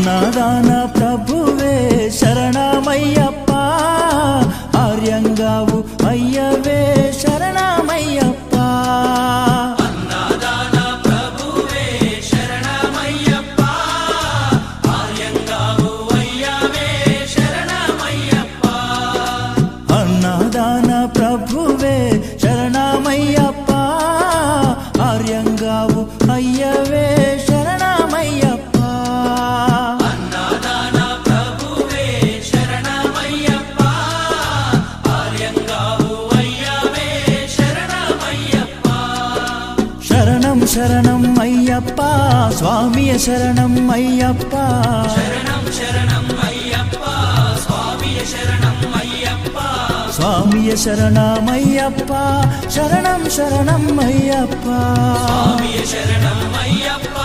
అన్నదాన ప్రభువే శరణమయ్యప్ప, ఆర్యంగావు అయ్యవే శరణమయ్యప్ప. అన్నదాన ప్రభువే శరణమయ్యప్ప, ఆర్యంగావు అయ్యవే శరణమయ్యప్ప. అన్నదాన ప్రభువే శరణమయ్యప్ప, ఆర్యంగావు అయ్యవే శరణమయ్యప్ప. అన్నదాన ప్రభువే శరణమయ్యప్ప, ఆర్యంగావు అయ్యవే శరణమయ్యప్ప. శరణం శరణం అయ్యప్ప, స్వామియ శరణం అయ్యప్ప. శరణం శరణం అయ్యప్ప, స్వామియ శరణం అయ్యప్ప. స్వామియ శరణమయ్యప్ప, శరణం శరణం అయ్యప్ప. స్వామియ శరణం అయ్యప్ప.